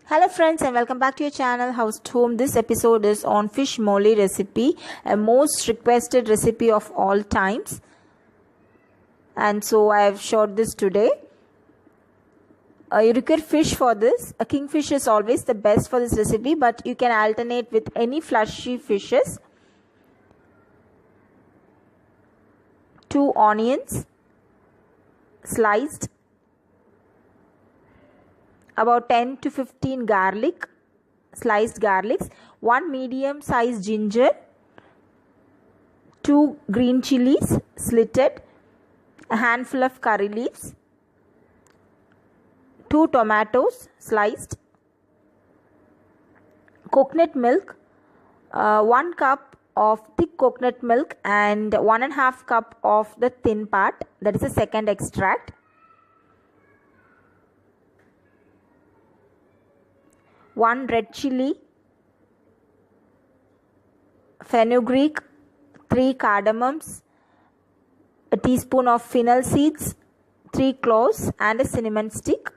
Hello friends and welcome back to your channel House to Home. This episode is on fish molee recipe, a most requested recipe of all times, and so I have showed this today. You require fish for this. A kingfish is always the best for this recipe, but you can alternate with any fleshy fishes. 2 onions sliced, about 10 to 15 sliced garlics, 1 medium sized ginger, 2 green chilies slitted, a handful of curry leaves, 2 tomatoes sliced, coconut milk, 1 cup of thick coconut milk and 1.5 cup of the thin part, that is the second extract. 1 red chili, fenugreek, 3 cardamoms, a teaspoon of fennel seeds, 3 cloves and a cinnamon stick.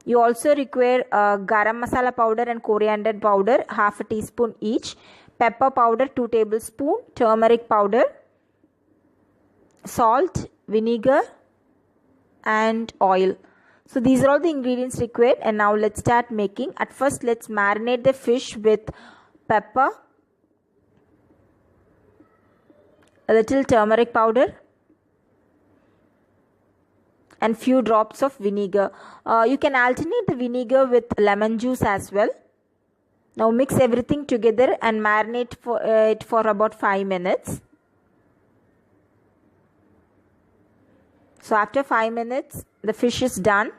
You also require garam masala powder and coriander powder, half a teaspoon each, pepper powder 2 tablespoons, turmeric powder, salt, vinegar and oil. So these are all the ingredients required, and now let's start making. At first, let's marinate the fish with pepper, a little turmeric powder and few drops of vinegar. You can alternate the vinegar with lemon juice as well. Now mix everything together and marinate it for about 5 minutes. So after 5 minutes, the fish is done.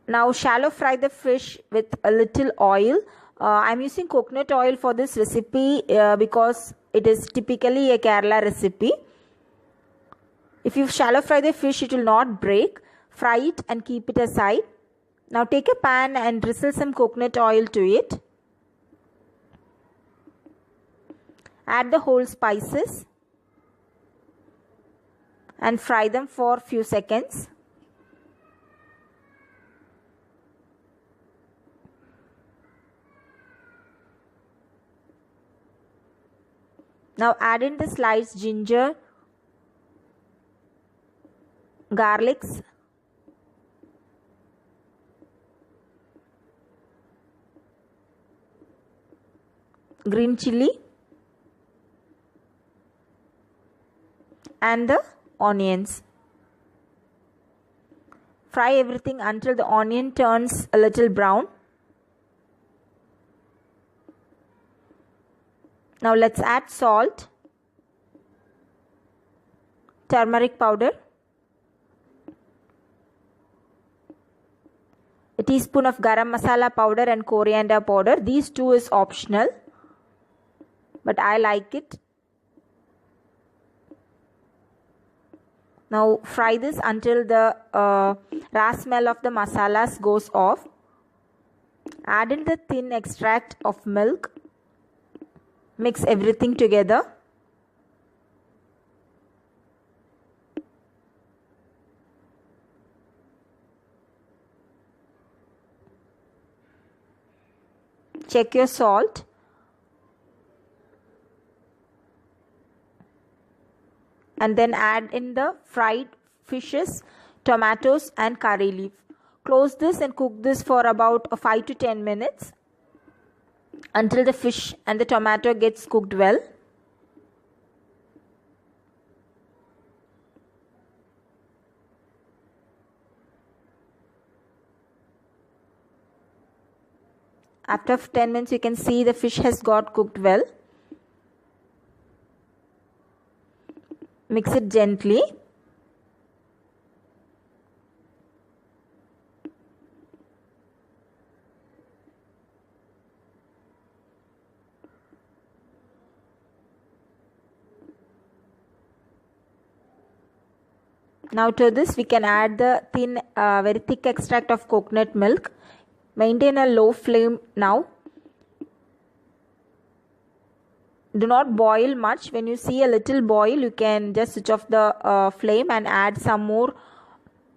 Now shallow fry the fish with a little oil. I am using coconut oil for this recipe because it is typically a Kerala recipe. If you shallow fry the fish, it will not break. Fry it and keep it aside. Now take a pan and drizzle some coconut oil to it. Add the whole spices and fry them for few seconds. Now add in the sliced ginger, garlics, green chili and the onions. Fry everything until the onion turns a little brown. Now let's add salt, turmeric powder, a teaspoon of garam masala powder and coriander powder. These two is optional, but I like it. Now fry this until the raw smell of the masalas goes off. Add in the thin extract of milk. Mix everything together. Check your salt. And then add in the fried fishes, tomatoes and curry leaf. Close this and cook this for about 5 to 10 minutes until the fish and the tomato gets cooked well. After 10 minutes, you can see the fish has got cooked well. Mix it gently. Now to this we can add the thin, very thick extract of coconut milk. Maintain a low flame now. Do not boil much. When you see a little boil, you can just switch off the flame and add some more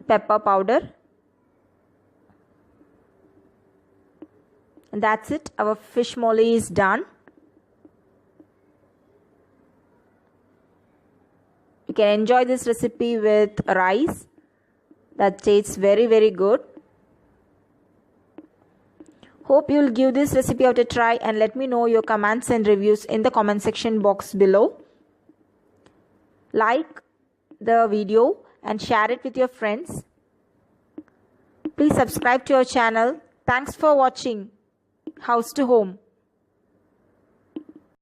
pepper powder. And that's it. Our fish molee is done. You can enjoy this recipe with rice. That tastes very, very good. Hope you'll give this recipe out a try and let me know your comments and reviews in the comment section box below. Like the video and share it with your friends. Please subscribe to our channel. Thanks for watching House to Home.